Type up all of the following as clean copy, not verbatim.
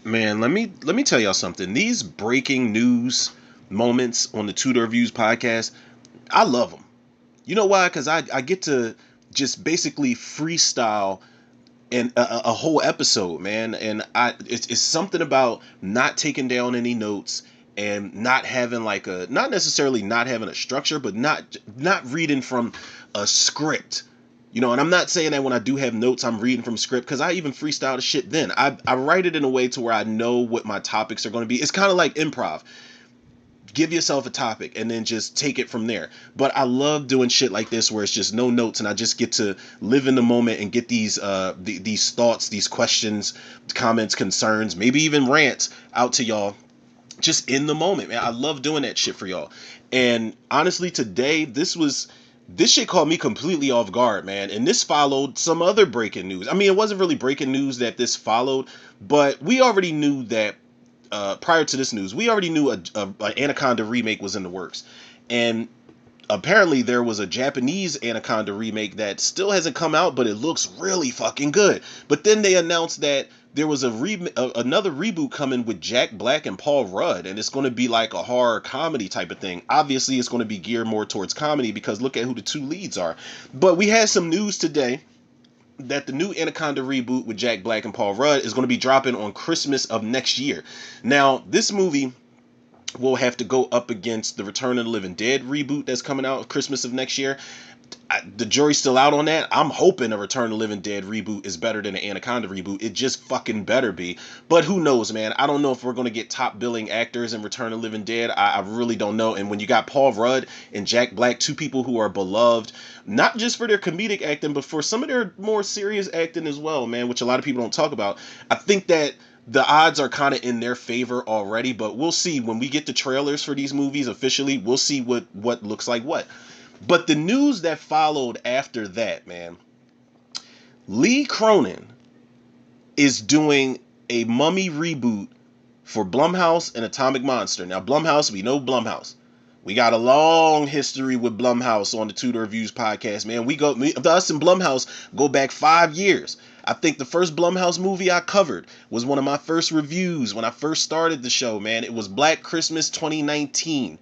Man, let me tell y'all something. These breaking news moments on the Tudor Reviews podcast, I love them. You know why? Because I get to just basically freestyle and a whole episode, man. And it's something about not taking down any notes and not having like a, not necessarily not having a structure, but not reading from a script. You know, and I'm not saying that when I do have notes, I'm reading from script, because I even freestyle the shit then. I write it in a way to where I know what my topics are going to be. It's kind of like improv. Give yourself a topic and then just take it from there. But I love doing shit like this where it's just no notes and I just get to live in the moment and get these thoughts, these questions, comments, concerns, maybe even rants out to y'all just in the moment, man. I love doing that shit for y'all. And honestly, today this shit caught me completely off guard, man. And this followed some other breaking news. I mean, it wasn't really breaking news that this followed, but we already knew that prior to this news, we already knew a Anaconda remake was in the works, and apparently there was a Japanese Anaconda remake that still hasn't come out, but it looks really fucking good. But then they announced that there was another reboot coming with Jack Black and Paul Rudd, and it's going to be like a horror comedy type of thing. Obviously, it's going to be geared more towards comedy because look at who the two leads are. But we had some news today that the new Anaconda reboot with Jack Black and Paul Rudd is going to be dropping on Christmas of next year. Now, this movie will have to go up against the Return of the Living Dead reboot that's coming out Christmas of next year. The jury's still out on that. I'm hoping a Return of the Living Dead reboot is better than an Anaconda reboot. It just fucking better be. But who knows, man? I don't know if we're going to get top billing actors in Return of the Living Dead. I really don't know. And when you got Paul Rudd and Jack Black, two people who are beloved, not just for their comedic acting, but for some of their more serious acting as well, man, which a lot of people don't talk about. I think that the odds are kind of in their favor already, but we'll see when we get the trailers for these movies officially. We'll see what looks like what. But the news that followed after that, man, Lee Cronin is doing a Mummy reboot for Blumhouse and Atomic Monster. Now, Blumhouse, we know Blumhouse. We got a long history with Blumhouse on the Tudor Reviews podcast, man. Us and Blumhouse go back 5 years. I think the first Blumhouse movie I covered was one of my first reviews when I first started the show, man. It was Black Christmas 2019.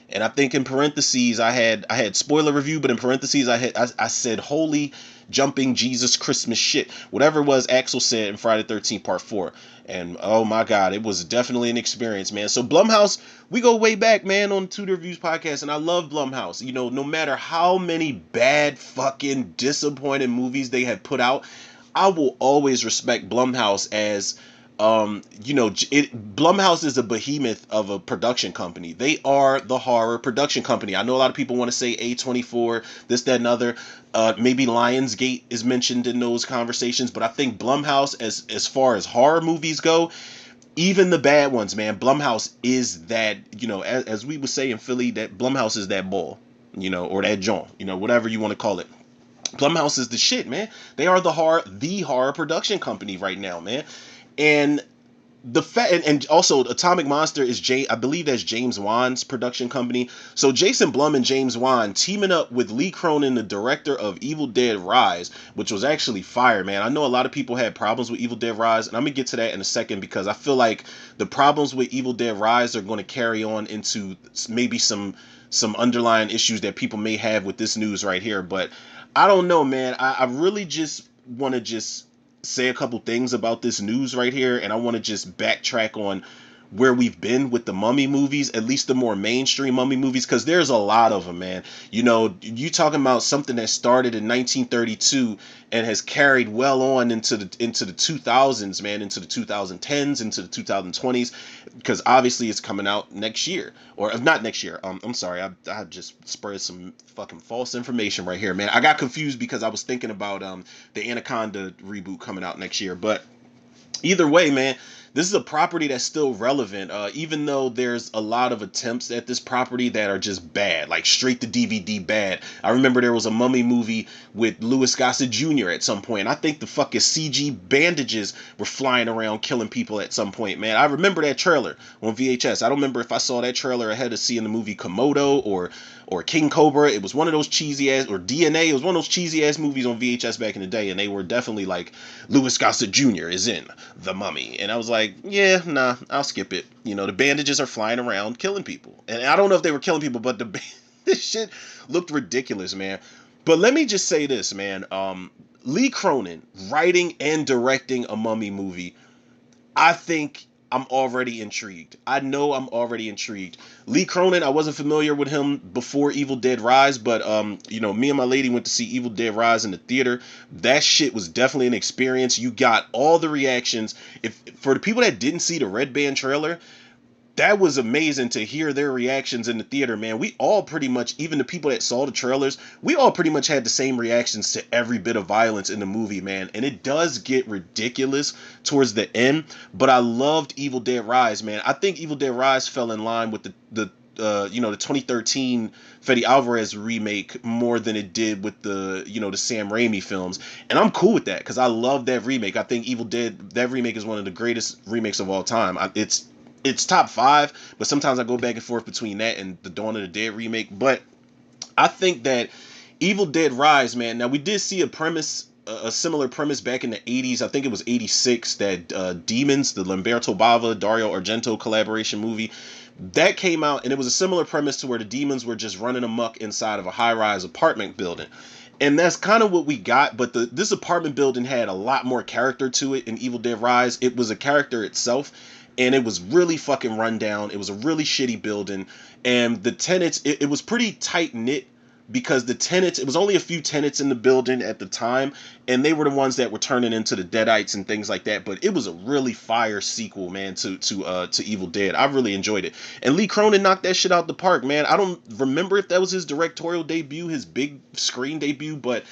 And I think in parentheses I had spoiler review, but in parentheses I said holy jumping Jesus Christmas shit. Whatever it was Axel said in Friday 13th Part 4. And oh my God, it was definitely an experience, man. So Blumhouse, we go way back, man, on the Tudor Reviews podcast, and I love Blumhouse. You know, no matter how many bad fucking disappointing movies they have put out, I will always respect Blumhouse as Blumhouse is a behemoth of a production company. They are the horror production company. I know a lot of people want to say A24, this, that, and other. Maybe Lionsgate is mentioned in those conversations, but I think Blumhouse, as far as horror movies go, even the bad ones, man, Blumhouse is that, as we would say in Philly, that Blumhouse is that ball, or that joint, whatever you want to call it. Blumhouse is the shit, man. They are the horror production company right now, man. And the fact, and also Atomic Monster is I believe that's James Wan's production company. So Jason Blum and James Wan teaming up with Lee Cronin, the director of Evil Dead Rise, which was actually fire, man. I know a lot of people had problems with Evil Dead Rise, and I'm gonna get to that in a second because I feel like the problems with Evil Dead Rise are going to carry on into maybe some underlying issues that people may have with this news right here. But I don't know, man. I really just want to say a couple things about this news right here, and I want to just backtrack on where we've been with the Mummy movies, at least the more mainstream Mummy movies, because there's a lot of them, man. You talking about something that started in 1932 and has carried well on into the 2000s, man, into the 2010s, into the 2020s, because obviously it's coming out next year, or not next year. I'm sorry, I just spread some fucking false information right here, man. I got confused because I was thinking about the Anaconda reboot coming out next year, but either way, man, this is a property that's still relevant, even though there's a lot of attempts at this property that are just bad, like straight to DVD bad. I remember there was a Mummy movie with Louis Gossett Jr. at some point. I think the fucking CG bandages were flying around killing people at some point, man. I remember that trailer on VHS. I don't remember if I saw that trailer ahead of seeing the movie Komodo or King Cobra. It was one of those cheesy ass, or DNA. It was one of those cheesy ass movies on VHS back in the day, and they were definitely like, Louis Gossett Jr. is in The Mummy. And I was like, like, yeah, nah, I'll skip it. You know, the bandages are flying around killing people, and I don't know if they were killing people, but this shit looked ridiculous, man. But let me just say this, man. Lee Cronin writing and directing a Mummy movie, I think I'm already intrigued. I know I'm already intrigued. Lee Cronin, I wasn't familiar with him before Evil Dead Rise, but you know, me and my lady went to see Evil Dead Rise in the theater. That shit was definitely an experience. You got all the reactions. If for the people that didn't see the Red Band trailer, that was amazing to hear their reactions in the theater, man. We all pretty much, even the people that saw the trailers, we all pretty much had the same reactions to every bit of violence in the movie, man. And it does get ridiculous towards the end, but I loved Evil Dead Rise, man. I think Evil Dead Rise fell in line with the 2013 Fede Alvarez remake more than it did with the Sam Raimi films. And I'm cool with that because I love that remake. I think Evil Dead, that remake is one of the greatest remakes of all time. It's top five, but sometimes I go back and forth between that and the Dawn of the Dead remake. But I think that Evil Dead Rise, man. Now we did see a similar premise back in the 80s. I think it was 86, that Demons, the Lamberto Bava, Dario Argento collaboration movie, that came out, and it was a similar premise to where the demons were just running amok inside of a high-rise apartment building. And that's kind of what we got, but this apartment building had a lot more character to it in Evil Dead Rise. It was a character itself, and it was really fucking run down. It was a really shitty building, and the tenants, it was pretty tight knit because the tenants, it was only a few tenants in the building at the time, and they were the ones that were turning into the Deadites and things like that. But it was a really fire sequel, man, to Evil Dead. I really enjoyed it, and Lee Cronin knocked that shit out the park, man. I don't remember if that was his directorial debut, his big screen debut, but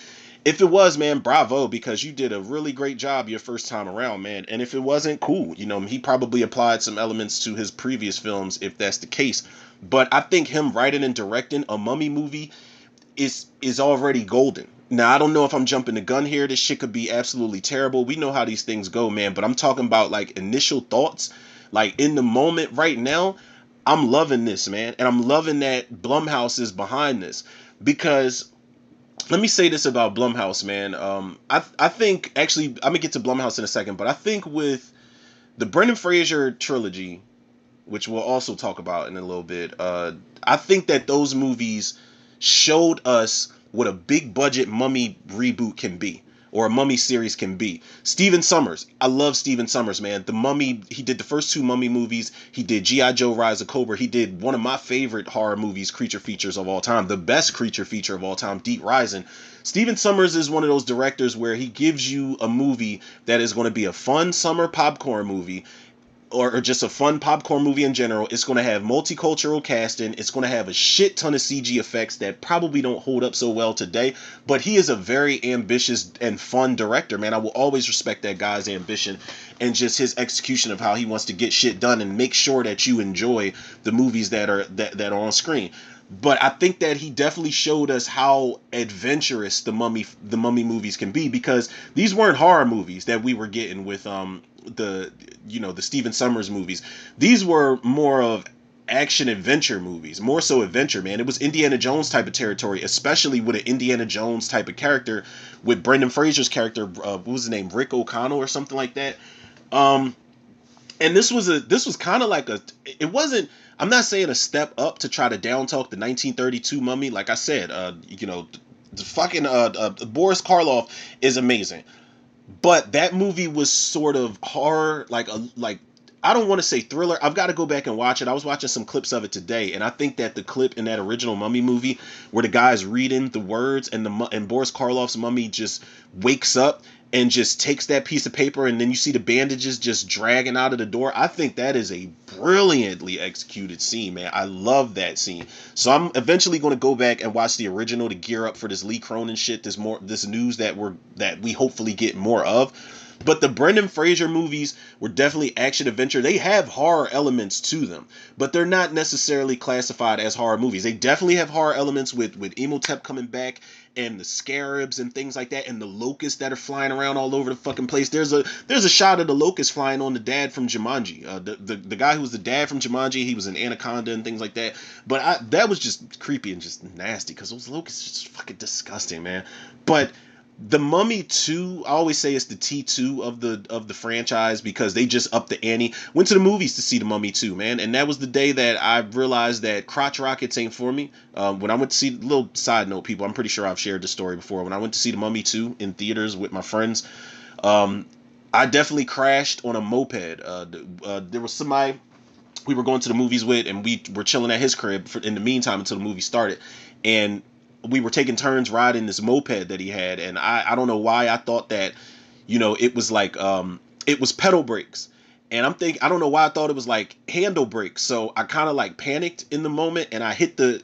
if it was, man, bravo, because you did a really great job your first time around, man. And if it wasn't, cool. You know, he probably applied some elements to his previous films if that's the case. But I think him writing and directing a Mummy movie is already golden. Now, I don't know if I'm jumping the gun here. This shit could be absolutely terrible. We know how these things go, man. But I'm talking about like initial thoughts, like in the moment right now. I'm loving this, man. And I'm loving that Blumhouse is behind this, because let me say this about Blumhouse, man. I think, actually, I'm gonna get to Blumhouse in a second, but I think with the Brendan Fraser trilogy, which we'll also talk about in a little bit, I think that those movies showed us what a big budget Mummy reboot can be, or a Mummy series can be. Stephen Sommers, I love Stephen Sommers, man. The Mummy, he did the first two Mummy movies. He did G.I. Joe Rise of Cobra. He did one of my favorite horror movies, creature features of all time, the best creature feature of all time, Deep Rising. Stephen Sommers is one of those directors where he gives you a movie that is going to be a fun summer popcorn movie, or just a fun popcorn movie in general. It's going to have multicultural casting. It's going to have a shit ton of CG effects that probably don't hold up so well today. But he is a very ambitious and fun director, man. I will always respect that guy's ambition and just his execution of how he wants to get shit done and make sure that you enjoy the movies that are on screen. But I think that he definitely showed us how adventurous the mummy movies can be, because these weren't horror movies that we were getting with the Stephen Sommers movies. These were more of action adventure movies, more so adventure, man. It was Indiana Jones type of territory, especially with an Indiana Jones type of character, with Brendan Fraser's character, what was his name, Rick O'Connell or something like that. And this was kind of like it wasn't, I'm not saying a step up to try to down talk the 1932 Mummy. Like I said, the fucking Boris Karloff is amazing, but that movie was sort of horror, like I don't want to say thriller. I've got to go back and watch it. I was watching some clips of it today, and I think that the clip in that original Mummy movie where the guy's reading the words and Boris Karloff's mummy just wakes up and just takes that piece of paper, and then you see the bandages just dragging out of the door. I think that is a brilliantly executed scene, man. I love that scene. So I'm eventually going to go back and watch the original to gear up for this Lee Cronin shit, this news that we hopefully get more of. But the Brendan Fraser movies were definitely action adventure. They have horror elements to them, but they're not necessarily classified as horror movies. They definitely have horror elements with Imhotep coming back and the scarabs and things like that, and the locusts that are flying around all over the fucking place. There's a shot of the locust flying on the dad from Jumanji. The guy who was the dad from Jumanji, he was an anaconda and things like that. But that was just creepy and just nasty, because those locusts are just fucking disgusting, man. But The Mummy 2, I always say it's the T2 of the franchise because they just upped the ante. Went to the movies to see the Mummy 2, man, and that was the day that I realized that crotch rockets ain't for me. When I went to see, little side note, people, I'm pretty sure I've shared this story before. When I went to see the Mummy 2 in theaters with my friends, um, I definitely crashed on a moped. There was somebody we were going to the movies with, and we were chilling at his crib in the meantime until the movie started, and we were taking turns riding this moped that he had, and I don't know why I thought that, it was like it was pedal brakes. And I don't know why I thought it was like handle brakes. So I kind of like panicked in the moment, and I hit the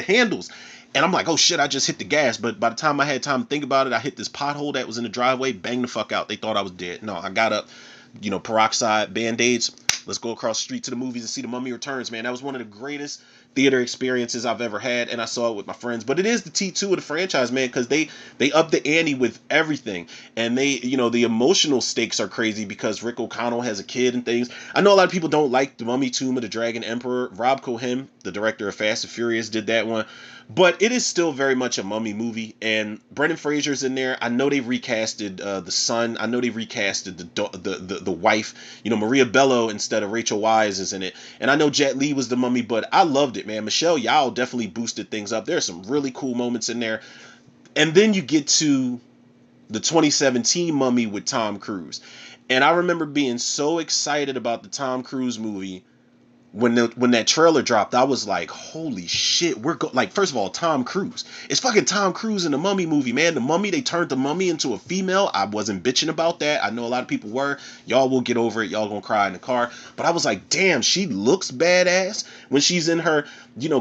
handles. And I'm like, oh shit, I just hit the gas. But by the time I had time to think about it, I hit this pothole that was in the driveway, banged the fuck out. They thought I was dead. No, I got up, peroxide, band-aids. Let's go across the street to the movies and see The Mummy Returns, man. That was one of the greatest theater experiences I've ever had, and I saw it with my friends. But it is the T2 of the franchise, man, because they up the ante with everything. And the emotional stakes are crazy because Rick O'Connell has a kid and things. I know a lot of people don't like The Mummy, Tomb of the Dragon Emperor. Rob Cohen, the director of Fast and Furious, did that one. But it is still very much a mummy movie, and Brendan Fraser's in there. I know they recasted the son. I know they recasted the wife. Maria Bello instead of Rachel Weisz is in it. And I know Jet Li was the mummy, but I loved it, man. Michelle Yeoh definitely boosted things up. There's some really cool moments in there. And then you get to the 2017 Mummy with Tom Cruise. And I remember being so excited about the Tom Cruise movie when that trailer dropped. I was like, holy shit, like, first of all, Tom Cruise. It's fucking Tom Cruise in the Mummy movie, man. The Mummy, they turned the Mummy into a female. I wasn't bitching about that. I know a lot of people were. Y'all will get over it. Y'all gonna cry in the car. But I was like, damn, she looks badass when she's in her,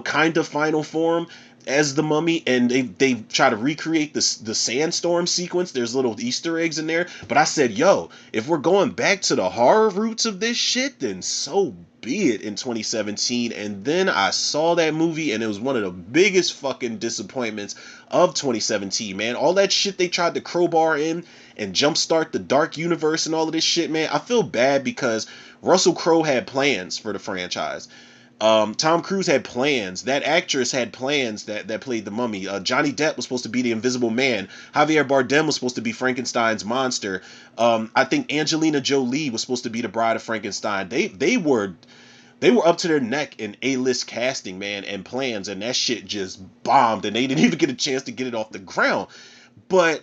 kind of final form as the Mummy. And they try to recreate the sandstorm sequence. There's little Easter eggs in there. But I said, yo, if we're going back to the horror roots of this shit, then so be it in 2017. And then I saw that movie, and it was one of the biggest fucking disappointments of 2017, man. All that shit they tried to crowbar in and jumpstart the dark universe and all of this shit, man. I feel bad because Russell Crowe had plans for the franchise. Tom Cruise had plans. That actress had plans that played the Mummy. Johnny Depp was supposed to be the Invisible Man. Javier Bardem was supposed to be Frankenstein's monster. I think Angelina Jolie was supposed to be the Bride of Frankenstein. They were up to their neck in A-list casting, man, and plans, and that shit just bombed, and they didn't even get a chance to get it off the ground. But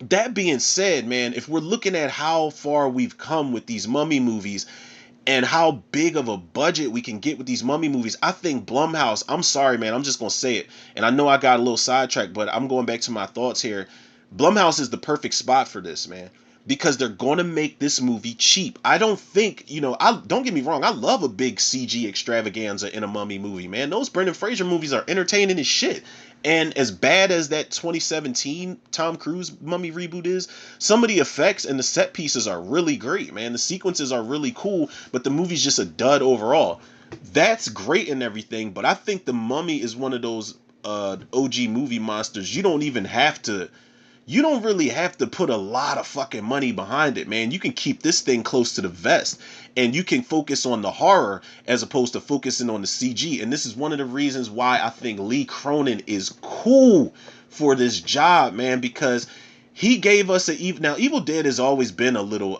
that being said, man, if we're looking at how far we've come with these Mummy movies, and how big of a budget we can get with these Mummy movies, I think Blumhouse, I'm sorry, man, I'm just going to say it. And I know I got a little sidetracked, but I'm going back to my thoughts here. Blumhouse is the perfect spot for this, man, because they're going to make this movie cheap. I don't think, don't get me wrong, I love a big CG extravaganza in a Mummy movie, man. Those Brendan Fraser movies are entertaining as shit. And as bad as that 2017 Tom Cruise Mummy reboot is, some of the effects and the set pieces are really great, man. The sequences are really cool, but the movie's just a dud overall. That's great and everything, but I think the Mummy is one of those OG movie monsters. You don't really have to put a lot of fucking money behind it, man. You can keep this thing close to the vest, and you can focus on the horror as opposed to focusing on the CG. And this is one of the reasons why I think Lee Cronin is cool for this job, man, because he gave us now, Evil Dead has always been a little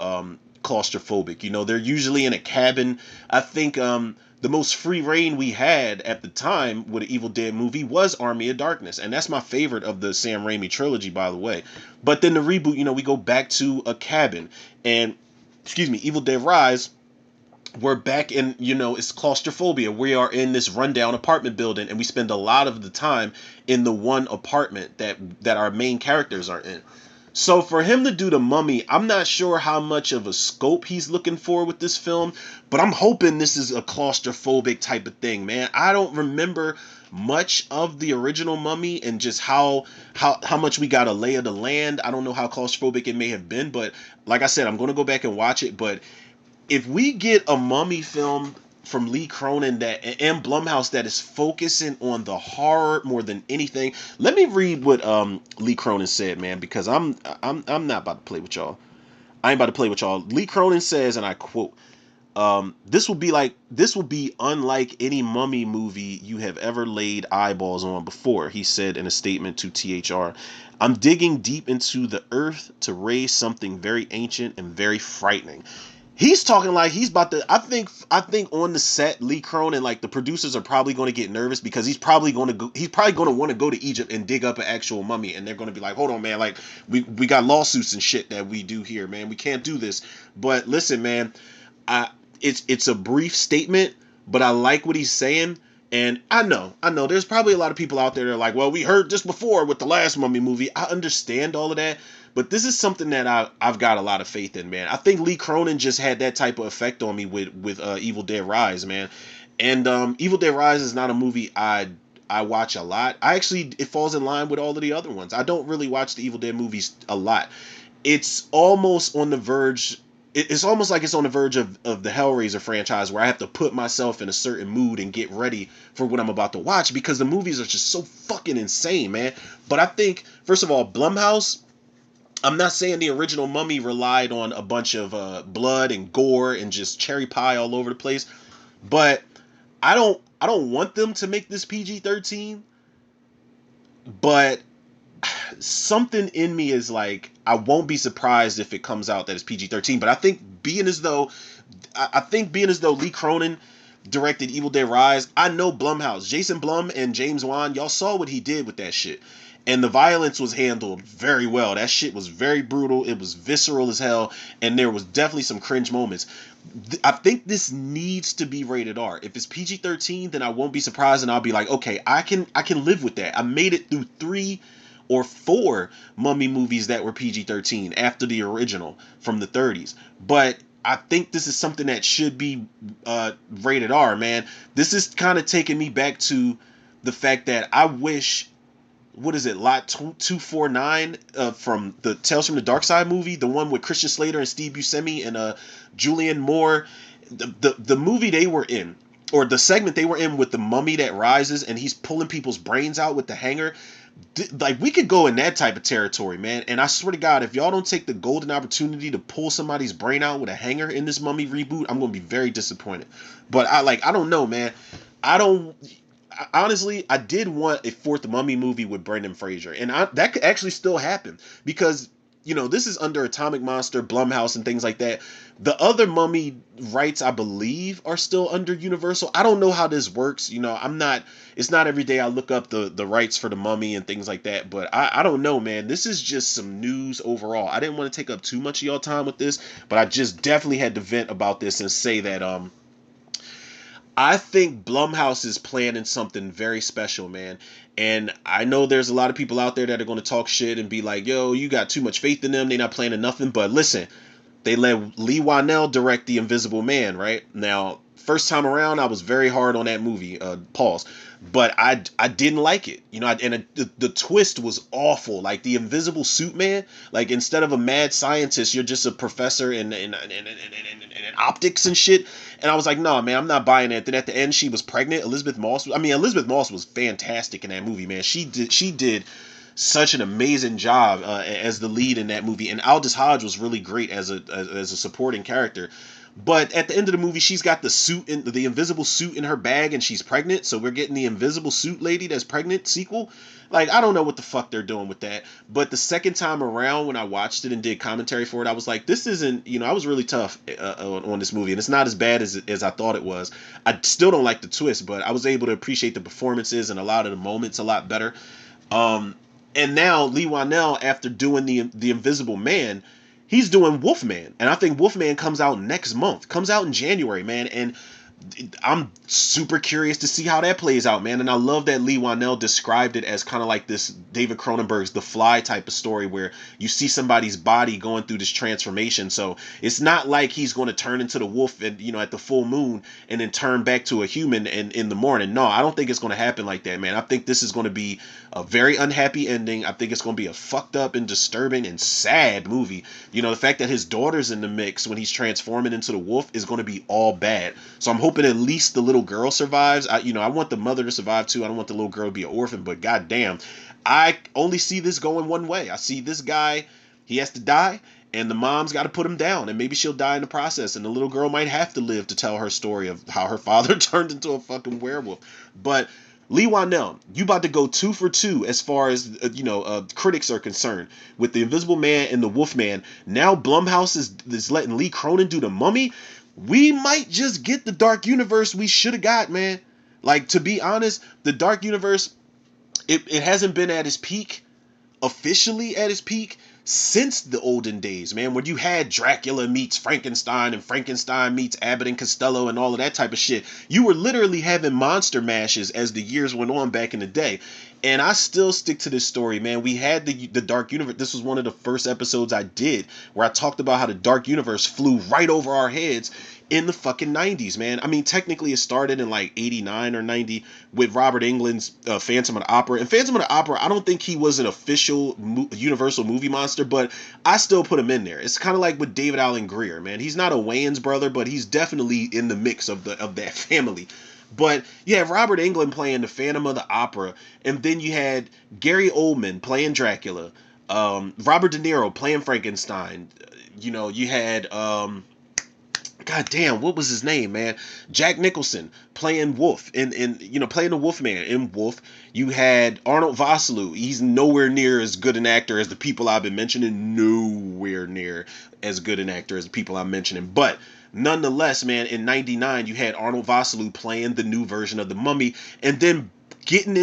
claustrophobic. They're usually in a cabin. I think the most free reign we had at the time with an Evil Dead movie was Army of Darkness. And that's my favorite of the Sam Raimi trilogy, by the way. But then the reboot, we go back to a cabin. And, Evil Dead Rise, we're back in, it's claustrophobia. We are in this rundown apartment building, and we spend a lot of the time in the one apartment that our main characters are in. So for him to do the Mummy, I'm not sure how much of a scope he's looking for with this film, but I'm hoping this is a claustrophobic type of thing, man. I don't remember much of the original Mummy and just how much we got a lay of the land. I don't know how claustrophobic it may have been, but like I said, I'm going to go back and watch it. But if we get a Mummy film from Lee Cronin and Blumhouse that is focusing on the horror more than anything. Let me read what Lee Cronin said, man, because I'm not about to play with y'all. I ain't about to play with y'all. Lee Cronin says, and I quote, This will be unlike any mummy movie you have ever laid eyeballs on before, he said in a statement to THR. I'm digging deep into the earth to raise something very ancient and very frightening. He's talking like he's about to. I think on the set, Lee Cronin, like the producers are probably going to get nervous because he's probably going to go. He's probably going to want to go to Egypt and dig up an actual mummy, and they're going to be like, "Hold on, man! Like we got lawsuits and shit that we do here, man. We can't do this." But listen, man, I it's a brief statement, but I like what he's saying. And I know, there's probably a lot of people out there that are like, well, we heard this before with the last Mummy movie. I understand all of that, but this is something that I've got a lot of faith in, man. I think Lee Cronin just had that type of effect on me with Evil Dead Rise, man. And Evil Dead Rise is not a movie I watch a lot. It falls in line with all of the other ones. I don't really watch the Evil Dead movies a lot. It's almost on the verge. It's almost like it's on the verge of the Hellraiser franchise, where I have to put myself in a certain mood and get ready for what I'm about to watch, because the movies are just so fucking insane, man. But I think, first of all, Blumhouse, I'm not saying the original Mummy relied on a bunch of blood and gore and just cherry pie all over the place, but I don't want them to make this PG-13, but something in me is like, I won't be surprised if it comes out that it's PG-13. But I think being as though Lee Cronin directed Evil Dead Rise, I know Blumhouse, Jason Blum and James Wan, y'all saw what he did with that shit. And the violence was handled very well. That shit was very brutal. It was visceral as hell. And there was definitely some cringe moments. I think this needs to be rated R. If it's PG-13, then I won't be surprised, and I'll be like, okay, I can live with that. I made it through 3 or 4 Mummy movies that were PG-13 after the original from the 30s. But I think this is something that should be rated R, man. This is kind of taking me back to the fact that I wish, what is it, Lot 249 from the Tales from the Dark Side movie, the one with Christian Slater and Steve Buscemi and Julianne Moore, the movie they were in, or the segment they were in with the mummy that rises and he's pulling people's brains out with the hanger. Like, we could go in that type of territory, man. And I swear to God, if y'all don't take the golden opportunity to pull somebody's brain out with a hanger in this Mummy reboot, I'm gonna be very disappointed. But I don't know, man. Honestly, I did want a 4th Mummy movie with Brendan Fraser, and that could actually still happen, because this is under Atomic Monster, Blumhouse, and things like that. The other Mummy rights, I believe, are still under Universal. I don't know how this works. It's not every day I look up the rights for the Mummy and things like that, but I don't know, man. This is just some news overall. I didn't want to take up too much of y'all time with this, but I just definitely had to vent about this and say that I think Blumhouse is planning something very special, man. And I know there's a lot of people out there that are going to talk shit and be like, yo, you got too much faith in them. They're not planning nothing. But listen, they let Lee Whannell direct The Invisible Man, right? Now, first time around, I was very hard on that movie, pause. But I didn't like it, the twist was awful. Like, the invisible suit man, like, instead of a mad scientist, you're just a professor in optics and shit. And I was like, no, man, I'm not buying it. Then at the end, she was pregnant. Elizabeth Moss was fantastic in that movie, man. She did such an amazing job as the lead in that movie, and Aldous Hodge was really great as a supporting character. But at the end of the movie, she's got the invisible suit in her bag, and she's pregnant. So we're getting the invisible suit lady that's pregnant sequel. Like, I don't know what the fuck they're doing with that. But the second time around, when I watched it and did commentary for it, I was like, this isn't, I was really tough on this movie, and it's not as bad as I thought it was. I still don't like the twist, but I was able to appreciate the performances and a lot of the moments a lot better. And now Lee Whannell, after doing the Invisible Man, he's doing Wolfman, and I think Wolfman comes out next month. Comes out in January, man, and I'm super curious to see how that plays out, man. And I love that Lee Whannell described it as kind of like this David Cronenberg's The Fly type of story, where you see somebody's body going through this transformation. So it's not like he's going to turn into the wolf and at the full moon and then turn back to a human in the morning. No, I don't think it's going to happen like that, man. I think this is going to be a very unhappy ending. I think it's going to be a fucked up and disturbing and sad movie. The fact that his daughter's in the mix when he's transforming into the wolf is going to be all bad. So I'm hoping at least the little girl survives. I want the mother to survive too. I don't want the little girl to be an orphan, but goddamn, I only see this going one way. I see this guy, he has to die, and the mom's got to put him down, and maybe she'll die in the process, and the little girl might have to live to tell her story of how her father turned into a fucking werewolf. But Lee Wanell, you about to go 2 for 2 as far as critics are concerned with the Invisible Man and the Wolfman. Now Blumhouse is letting Lee Cronin do the Mummy. We might just get the Dark Universe we should have got, man. Like, to be honest, the Dark Universe, it hasn't been at its peak, officially at its peak, since the olden days, man, when you had Dracula meets Frankenstein and Frankenstein meets Abbott and Costello and all of that type of shit. You were literally having monster mashes as the years went on back in the day. And I still stick to this story, man. We had the Dark Universe. This was one of the first episodes I did where I talked about how the Dark Universe flew right over our heads in the fucking 90s, man. I mean, technically it started in like 89 or 90 with Robert Englund's Phantom of the Opera. And Phantom of the Opera, I don't think he was an official Universal movie monster, but I still put him in there. It's kind of like with David Alan Grier, man. He's not a Wayans brother, but he's definitely in the mix of that family. But you have Robert Englund playing the Phantom of the Opera, and then you had Gary Oldman playing Dracula, Robert De Niro playing Frankenstein. You had God damn, what was his name, man? Jack Nicholson playing Wolf playing the Wolfman in Wolf. You had Arnold Vosloo. He's nowhere near as good an actor as the people I've been mentioning. Nowhere near as good an actor as the people I'm mentioning. But nonetheless, man, in 99, you had Arnold Vosloo playing the new version of the Mummy. And then getting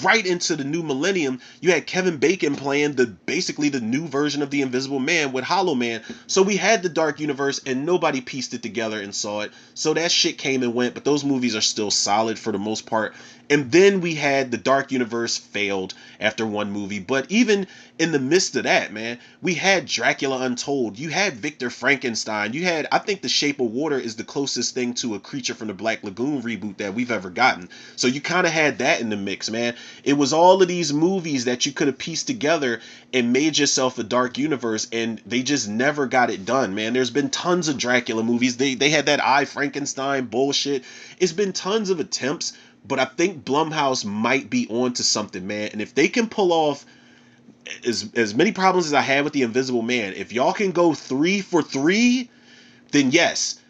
right into the new millennium, you had Kevin Bacon playing basically the new version of the Invisible Man with Hollow Man. So we had the Dark Universe and nobody pieced it together and saw it. So that shit came and went, but those movies are still solid for the most part. And then we had the Dark Universe failed after one movie. But even in the midst of that, man, we had Dracula Untold. You had Victor Frankenstein. You had, I think The Shape of Water is the closest thing to a Creature from the Black Lagoon reboot that we've ever gotten. So you kind of had that in the mix, man. It was all of these movies that you could have pieced together and made yourself a Dark Universe, and they just never got it done, man. There's been tons of Dracula movies. They had that I, Frankenstein bullshit. It's been tons of attempts, but I think Blumhouse might be onto something, man. And if they can pull off as many problems as I had with the Invisible Man, if y'all can go 3 for 3, then yes,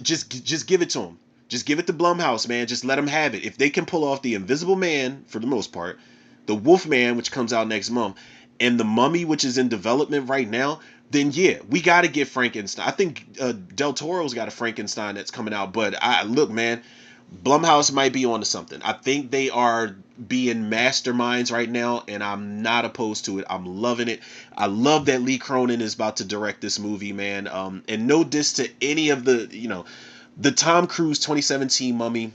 just give it to them. Just give it to Blumhouse, man. Just let them have it. If they can pull off the Invisible Man for the most part, the Wolfman, which comes out next month, and the Mummy, which is in development right now, then yeah, we got to get Frankenstein. I think Del Toro's got a Frankenstein that's coming out, but look, man, Blumhouse might be onto something. I think they are being masterminds right now, and I'm not opposed to it. I'm loving it. I love that Lee Cronin is about to direct this movie, man. And no diss to any of the Tom Cruise 2017 Mummy.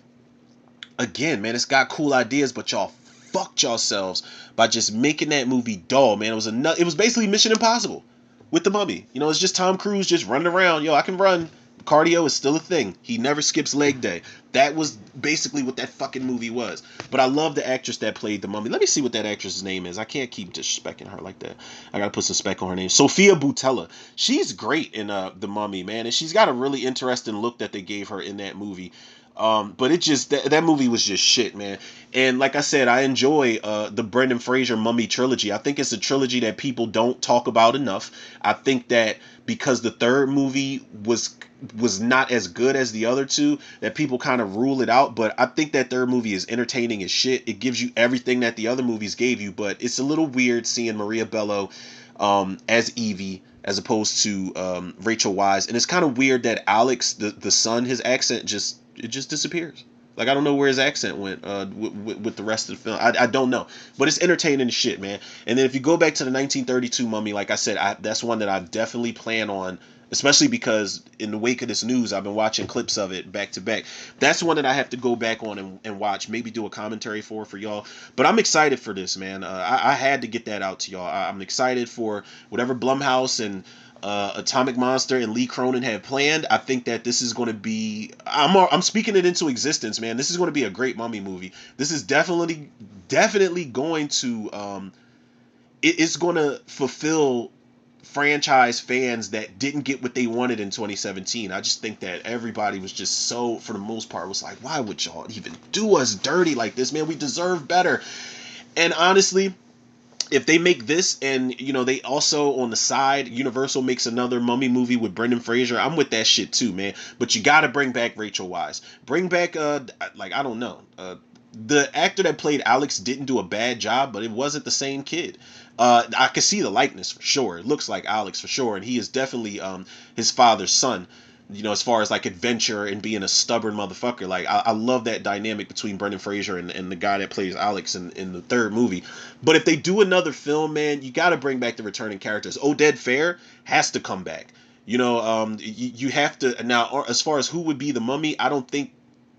Again, man, it's got cool ideas, but y'all fucked yourselves by just making that movie dull, man. It was basically Mission Impossible with the Mummy. It's just Tom Cruise just running around. Yo, I can run. Cardio is still a thing. He never skips leg day. That was basically what that fucking movie was. But I love the actress that played the Mummy. Let me see what that actress's name is. I can't keep disrespecting her like that. I gotta put some spec on her name. Sophia Boutella. She's great in the Mummy, man, and she's got a really interesting look that they gave her in that movie. But it just that movie was just shit, man. And like I said, I enjoy the Brendan Fraser Mummy trilogy. I think it's a trilogy that people don't talk about enough. I think that because the third movie was not as good as the other two, that people kind of rule it out. But I think that third movie is entertaining as shit. It gives you everything that the other movies gave you, but it's a little weird seeing Maria Bello as Evie as opposed to Rachel Weisz. And it's kind of weird that Alex, the son, his accent just disappears. Like, I don't know where his accent went with the rest of the film. I don't know. But it's entertaining as shit, man. And then if you go back to the 1932 Mummy, like I said, that's one that I definitely plan on, especially because in the wake of this news, I've been watching clips of it back to back. That's one that I have to go back on and watch, maybe do a commentary for y'all. But I'm excited for this, man. I had to get that out to y'all. I'm excited for whatever Blumhouse and Atomic Monster and Lee Cronin have planned. I think that this is going to be, I'm speaking it into existence, man. This is going to be a great Mummy movie. This is definitely going to it's going to fulfill franchise fans that didn't get what they wanted in 2017. I just think that everybody was just so, for the most part, was like, why would y'all even do us dirty like this, man? We deserve better. And honestly, if they make this, and they also on the side, Universal makes another Mummy movie with Brendan Fraser, I'm with that shit too, man. But you gotta bring back Rachel Weisz. Bring back like, I don't know, the actor that played Alex didn't do a bad job, but it wasn't the same kid. I could see the likeness for sure. It looks like Alex for sure, and he is definitely his father's son. As far as like adventure and being a stubborn motherfucker, like I love that dynamic between Brendan Fraser and the guy that plays Alex in the third movie. But if they do another film, man, you got to bring back the returning characters. Oded Fair has to come back. You have to now. As far as who would be the Mummy, I don't think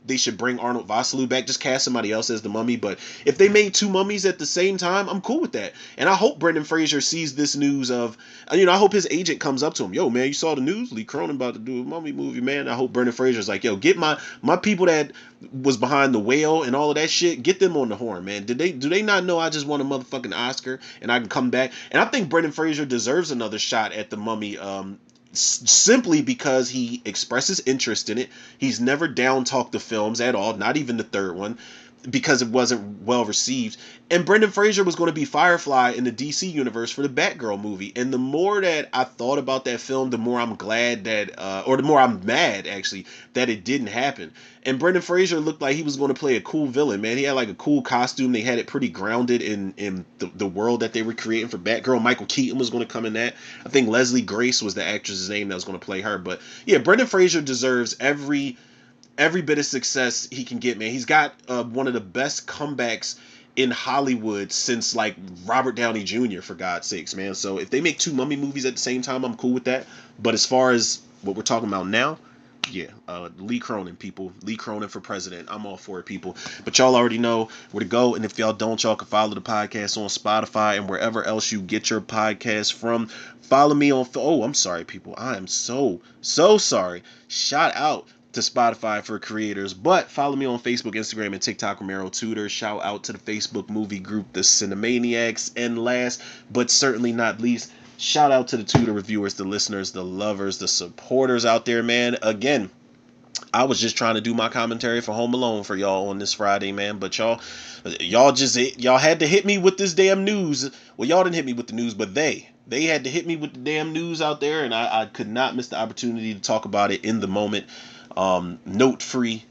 they should bring Arnold Vosloo back. Just cast somebody else as the Mummy. But if they made two mummies at the same time, I'm cool with that. And I hope Brendan Fraser sees this news of, I hope his agent comes up to him. Yo, man, you saw the news? Lee Cronin about to do a Mummy movie, man. I hope Brendan Fraser's like, yo, get my people that was behind The Whale and all of that shit, get them on the horn, man. Do they not know I just won a motherfucking Oscar and I can come back? And I think Brendan Fraser deserves another shot at the Mummy. Simply because he expresses interest in it. He's never down talked the films at all, not even the third one, because it wasn't well received. And Brendan Fraser was going to be Firefly in the DC universe for the Batgirl movie. And the more that I thought about that film, the more I'm glad that, or the more I'm mad actually, that it didn't happen. And Brendan Fraser looked like he was going to play a cool villain, man. He had like a cool costume. They had it pretty grounded in the world that they were creating for Batgirl. Michael Keaton was going to come in that. I think Leslie Grace was the actress's name that was going to play her. But yeah, Brendan Fraser deserves every bit of success he can get, man. He's got one of the best comebacks in Hollywood since like Robert Downey Jr., for God's sakes, man. So if they make two Mummy movies at the same time, I'm cool with that. But as far as what we're talking about now, yeah, Lee Cronin, people. Lee Cronin for president. I'm all for it, people. But y'all already know where to go. And if y'all don't, y'all can follow the podcast on Spotify and wherever else you get your podcast from. Follow me on... Oh, I'm sorry, people. I am so sorry. Shout out to Spotify for creators, but follow me on Facebook, Instagram, and TikTok, Romero Tudor. Shout out to the Facebook movie group, the Cinemaniacs, and last but certainly not least, shout out to the Tudor reviewers, the listeners, the lovers, the supporters out there, man. Again, I was just trying to do my commentary for Home Alone for y'all on this Friday, man. But y'all had to hit me with this damn news. Well, y'all didn't hit me with the news, but they had to hit me with the damn news out there, and I could not miss the opportunity to talk about it in the moment. Note free.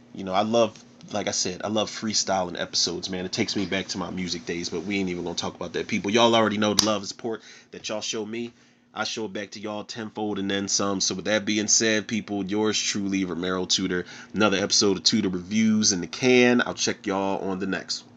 Like I said, I love freestyling episodes, man. It takes me back to my music days, but we ain't even gonna talk about that, people. Y'all already know the love and support that y'all show me. I show it back to y'all tenfold and then some. So with that being said, people, yours truly, Romero Tudor. Another episode of Tudor Reviews in the can. I'll check y'all on the next one.